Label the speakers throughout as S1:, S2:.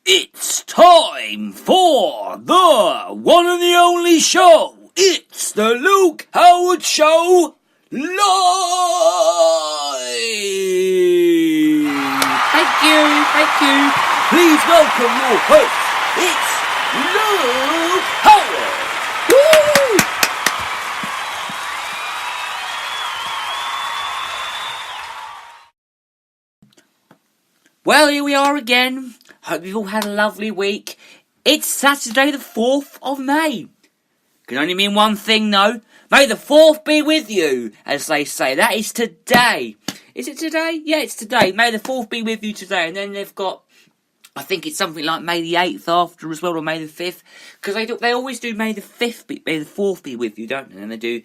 S1: It's time for the one and the only show. It's the Luke Howard Show live. Thank you. Please welcome your host. It's Luke Howard. Woo! Well, here we are again. Hope you've all had a lovely week. It's Saturday the 4th of May. Can only mean one thing though. May the 4th be with you, as they say. That is today. Is it today? Yeah, it's today. May the 4th be with you today. And then they've got, I think it's something like May the 8th after as well, or May the 5th. Because they always do May the 4th be with you, don't they? And they do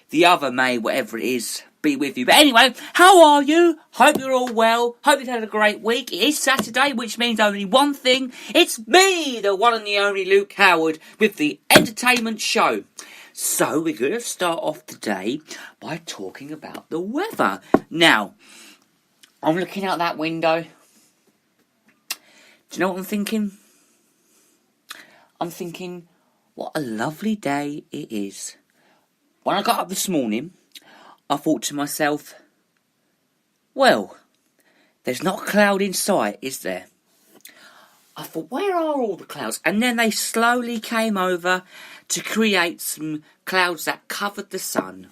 S1: the other May, whatever it is, be with you. But anyway, how are you? Hope you're all well. Hope you've had a great week. It is Saturday, which means only one thing. It's me, the one and the only Luke Howard, with the entertainment show. So we're going to start off today by talking about the weather. Now, I'm looking out that window. Do you know what I'm thinking? I'm thinking, what a lovely day it is. When I got up this morning, I thought to myself, well, there's not a cloud in sight, is there? I thought, where are all the clouds? And then they slowly came over to create some clouds that covered the sun.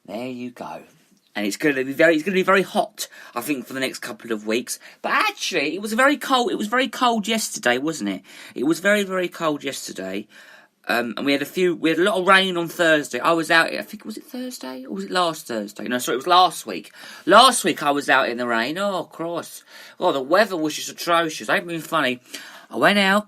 S1: There you go. And it's going to be very hot, I think, for the next couple of weeks. But actually, it was very cold. It was very cold yesterday, wasn't it? It was very, very cold yesterday. And we had a lot of rain on Thursday. I was out, I think, was it Thursday? Or was it last Thursday? No, sorry, it was last week. Last week I was out in the rain. Oh, cross. Oh, the weather was just atrocious. I ain't being funny. I went out,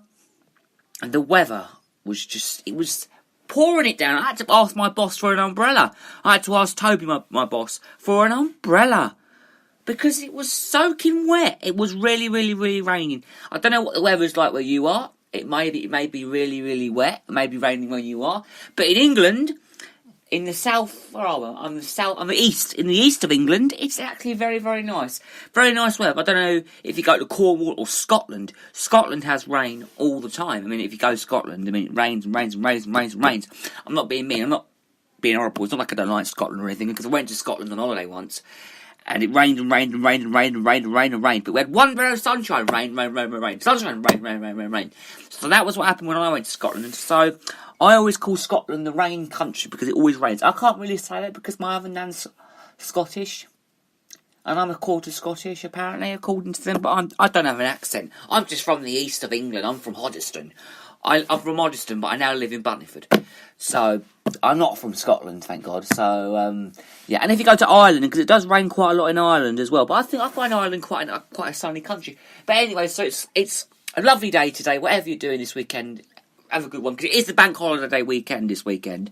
S1: and the weather was just, it was pouring it down. I had to ask my boss for an umbrella. I had to ask Toby, my boss, for an umbrella. Because it was soaking wet. It was really, really, really raining. I don't know what the weather's like where you are. It may be really, really wet. It may be raining where you are. But in England, in the south, where are we? On the east. In the east of England, it's actually very, very nice. Very nice weather. I don't know if you go to Cornwall or Scotland. Scotland has rain all the time. I mean, if you go to Scotland, I mean, it rains and rains and rains and rains and rains. I'm not being mean. I'm not being horrible. It's not like I don't like Scotland or anything, because I went to Scotland on holiday once. And it rained and rained and rained and rained and rained and rained and rained. But we had one bit of sunshine. Rain. Sunshine, rain. So that was what happened when I went to Scotland. And so I always call Scotland the rain country, because it always rains. I can't really say that because my other nan's Scottish. And I'm a quarter Scottish, apparently, according to them. But I don't have an accent. I'm just from the east of England. I'm from Hoddesdon. I'm from Hoddesdon, but I now live in Buntingford. So I'm not from Scotland, thank God. So yeah, and if you go to Ireland, because it does rain quite a lot in Ireland as well. But I find Ireland quite a sunny country. But anyway, so it's a lovely day today. Whatever you're doing this weekend, have a good one, because it is the bank holiday weekend this weekend.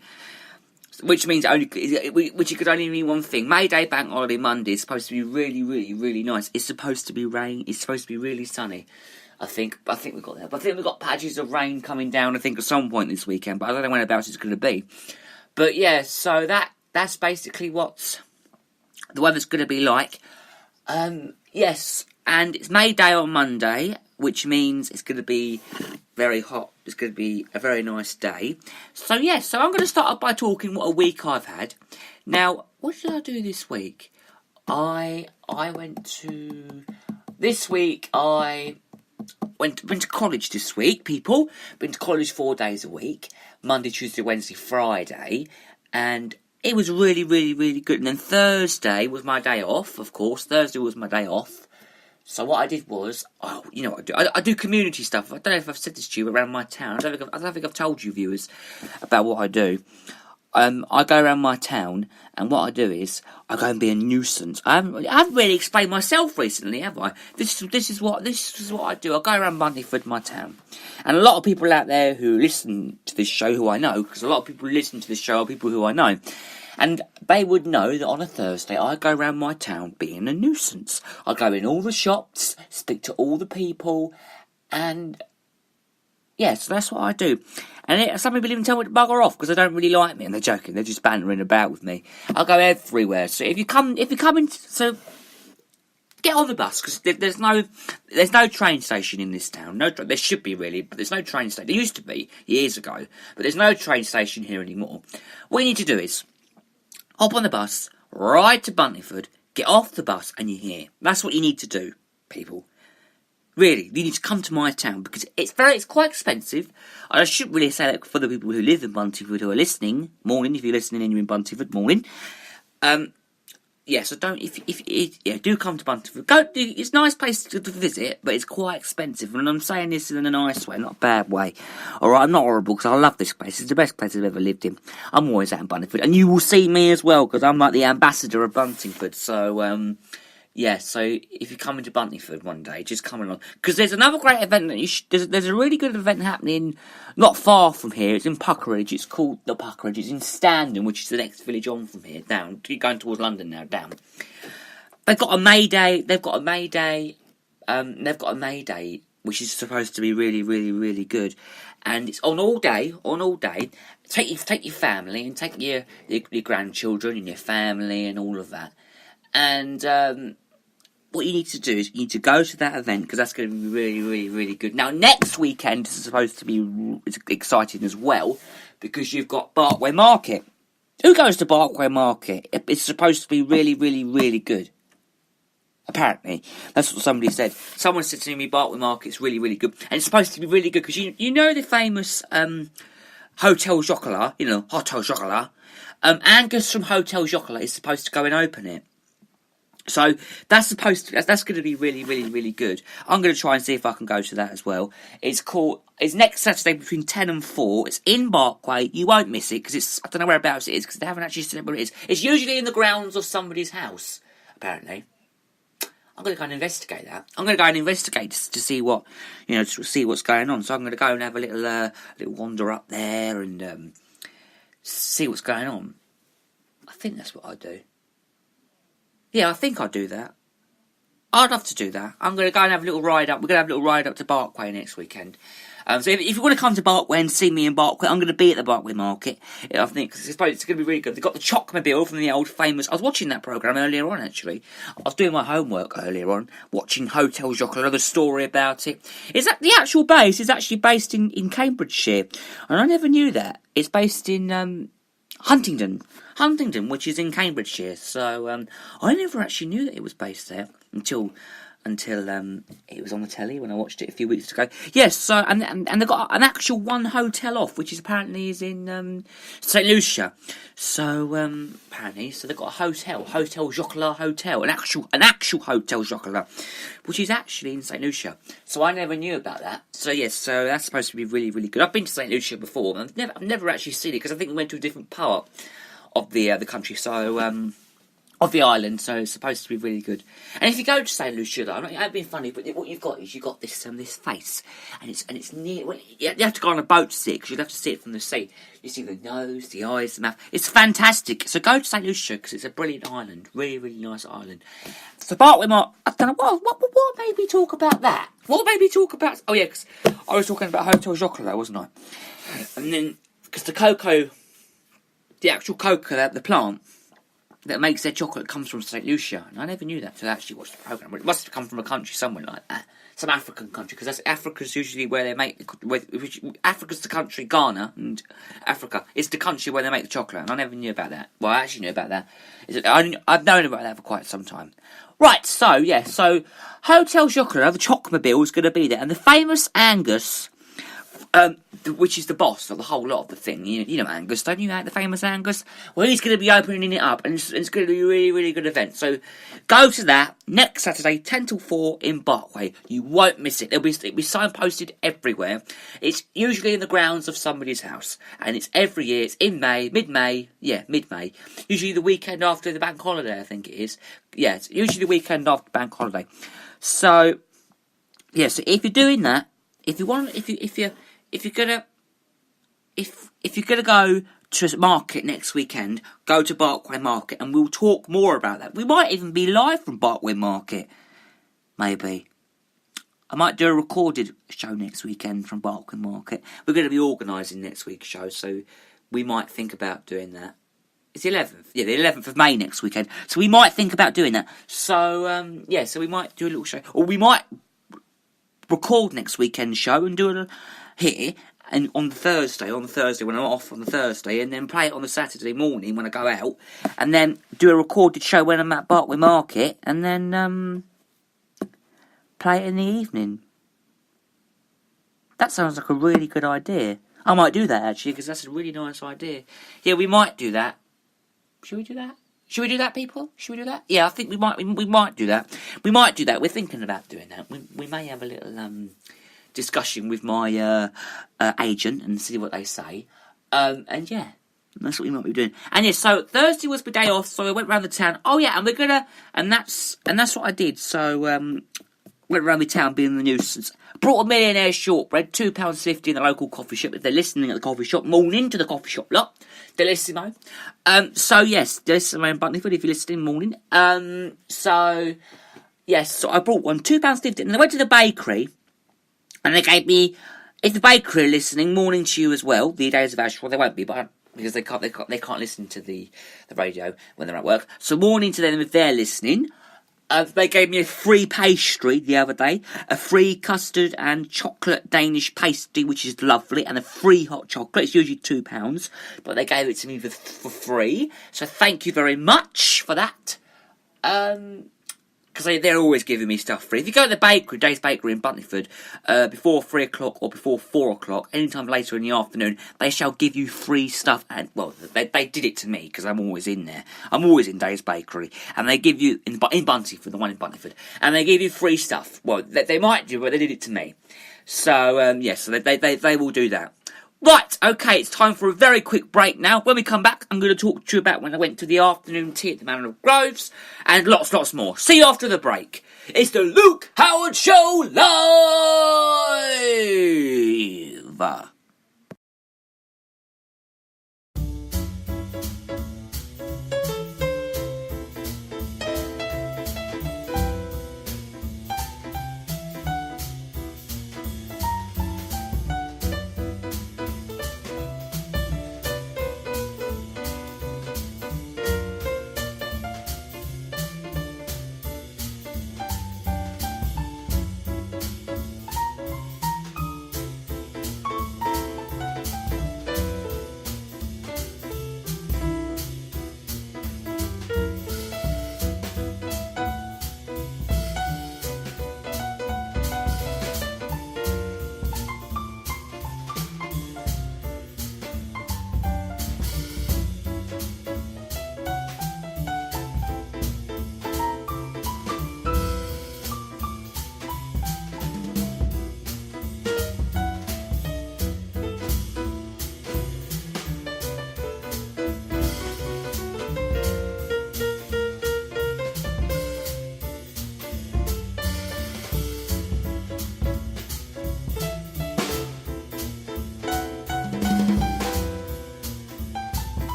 S1: Which means which could only mean one thing. May Day, bank holiday Monday is supposed to be really, really, really nice. It's supposed to be rain. It's supposed to be really sunny. I think we got there. But I think we've got patches of rain coming down, I think, at some point this weekend. But I don't know when about it's going to be. But yeah, so that's basically what the weather's going to be like. Yes, and it's May Day on Monday, which means it's going to be very hot. It's going to be a very nice day. So yeah, so I'm going to start off by talking what a week I've had. Now, what did I do this week? This week I went to college this week, people. Been to college 4 days a week. Monday, Tuesday, Wednesday, Friday. And it was really, really, really good. And then Thursday was my day off, of course. Thursday was my day off. So what I did was, you know what I do? I do community stuff. I don't know if I've said this to you around my town. I don't think I've told you, viewers, about what I do. I go around my town, and what I do is I go and be a nuisance. I haven't really explained myself recently, have I? This is what I do. I go around Buntingford, my town, and a lot of people out there who listen to this show, who I know, because a lot of people who listen to this show are people who I know, and they would know that on a Thursday I go around my town being a nuisance. I go in all the shops, speak to all the people, and yeah, so that's what I do. And some people even tell me to bugger off because they don't really like me, and they're joking. They're just bantering about with me. I go everywhere. So if you come in, so get on the bus, because there's no train station in this town. No, there should be really, but there's no train station. There used to be years ago, but there's no train station here anymore. What you need to do is hop on the bus, ride to Buntingford, get off the bus, and you're here. That's what you need to do, people. Really, you need to come to my town, because it's quite expensive. I shouldn't really say that for the people who live in Buntingford who are listening. Morning, if you're listening and you're in Buntingford, morning. Yeah, so do come to Buntingford. It's a nice place to visit, but it's quite expensive. And I'm saying this in a nice way, not a bad way. Alright, I'm not horrible, because I love this place. It's the best place I've ever lived in. I'm always out in Buntingford. And you will see me as well, because I'm like the ambassador of Buntingford. So, yeah, so if you come into Buntingford one day, just come along. Because there's another great event that there's a really good event happening not far from here. It's in Puckeridge. It's called the Puckeridge. It's in Standon, which is the next village on from here, down. You're going towards London now, down. They've got a May Day. They've got a May Day, which is supposed to be really, really, really good. And it's on all day. Take your family and take your grandchildren and your family and all of that. And what you need to do is you need to go to that event, because that's going to be really, really, really good. Now, next weekend is supposed to be exciting as well, because you've got Barkway Market. Who goes to Barkway Market? It's supposed to be really, really, really good. Apparently. That's what somebody said. Someone said to me, Barkway Market's really, really good. And it's supposed to be really good, because you know the famous Hotel Chocolat, Hotel Chocolat. Angus from Hotel Chocolat is supposed to go and open it. So that's going to be really, really, really good. I'm going to try and see if I can go to that as well. It's next Saturday between 10 and 4. It's in Barkway. You won't miss it, because I don't know whereabouts it is, because they haven't actually said where it is. It's usually in the grounds of somebody's house, apparently. I'm going to go and investigate that. I'm going to go and investigate to see what, to see what's going on. So I'm going to go and have a little wander up there and see what's going on. I think that's what I do. Yeah, I think I'll do that. I'd love to do that. I'm going to go and have a little ride up. We're going to have a little ride up to Barkway next weekend. So if you want to come to Barkway and see me in Barkway, I'm going to be at the Barkway Market. I think it's going to be really good. They've got the Chockmobile from the old famous... I was watching that programme earlier on, actually. I was doing my homework earlier on, watching Hotel Chocolat, the story about it. The actual base is actually based in Cambridgeshire. And I never knew that. It's based in... Huntingdon, which is in Cambridgeshire. So I never actually knew that it was based there until it was on the telly when I watched it a few weeks ago. Yes, so and they've got an actual one hotel off, which is apparently in St Lucia. So apparently, they've got a Hotel Chocolat Hotel, an actual Hotel Chocolat, which is actually in St Lucia. So I never knew about that. So yes, so that's supposed to be really, really good. I've been to St Lucia before, and I've never actually seen it, because I think we went to a different part of the country. So of the island, so it's supposed to be really good. And if you go to St Lucia, though, it ain't been funny, but what you've got is this face, and it's near. Well, you have to go on a boat to see it, because you'd have to see it from the sea. You see the nose, the eyes, the mouth. It's fantastic. So go to St Lucia, because it's a brilliant island, really, really nice island. So Barkway Market, I don't know what made me talk about that. What made me talk about? Oh yeah, because I was talking about Hotel Chocolat, wasn't I? And then because the actual cocoa, the plant that makes their chocolate comes from St Lucia, and I never knew that until I actually watched the programme. It must have come from a country somewhere like that, some African country, because Africa's usually where they make. Africa's the country, Ghana, and Africa is the country where they make the chocolate, and I never knew about that. Well, I actually knew about that. I've known about that for quite some time. Right, so Hotel Chocolat, the Chockmobile, is going to be there, and the famous Angus. Which is the boss of the whole lot of the thing. You know Angus, don't you? The famous Angus? Well, he's going to be opening it up, and it's going to be a really, really good event. So go to that next Saturday, 10 till 4 in Barkway. You won't miss it. It'll be signposted everywhere. It's usually in the grounds of somebody's house, and it's every year. It's in May, mid-May. Yeah, mid-May. Usually the weekend after the bank holiday, I think it is. Yeah, it's usually the weekend after the bank holiday. So, yeah, so if you're doing that, if you're gonna go to market next weekend, go to Barkway Market, and we'll talk more about that. We might even be live from Barkway Market. Maybe. I might do a recorded show next weekend from Barkway Market. We're going to be organising next week's show, so we might think about doing that. It's the 11th. Yeah, the 11th of May next weekend. So we might think about doing that. So, so we might do a little show. Or we might record next weekend's show and do it here and on Thursday when I'm off on the Thursday, and then play it on the Saturday morning when I go out, and then do a recorded show when I'm at Barkway Market, and then play it in the evening. That sounds like a really good idea. I might do that, actually, because that's a really nice idea. Yeah, we might do that. Should we do that? Should we do that, people? Should we do that? Yeah, I think we might do that. We might do that. We're thinking about doing that. We may have a little discussion with my agent and see what they say. And yeah, that's what we might be doing. And yeah, so Thursday was my day off, so I went around the town. Oh yeah, and that's what I did. So went around the town being the nuisance. Brought a millionaire shortbread, £2.50 in the local coffee shop. If they're listening at the coffee shop, morning to the coffee shop lot. Delissimo. So yes, Delissimo and Butleyford, if you're listening, morning. So yes, so I brought one, £2.50, and I went to the bakery, and they gave me, if the bakery are listening, morning to you as well. The days of Ash, well, they won't be, but because they can't listen to the radio when they're at work. So morning to them if they're listening. They gave me a free pastry the other day, a free custard and chocolate Danish pastry, which is lovely, and a free hot chocolate. It's usually £2, but they gave it to me for free. So thank you very much for that. Because they're always giving me stuff free. If you go to the bakery, Dave's Bakery in Buntleyford, before 3 o'clock or before 4 o'clock, anytime later in the afternoon, they shall give you free stuff. And, well, they did it to me, because I'm always in there. I'm always in Dave's Bakery. And they give you, in Buntleyford, the one in Buntleyford, and they give you free stuff. Well, they might do, but they did it to me. So, yes, so they will do that. Right, okay, it's time for a very quick break now. When we come back, I'm going to talk to you about when I went to the afternoon tea at the Manor of Groves, and lots more. See you after the break. It's the Luke Howard Show live!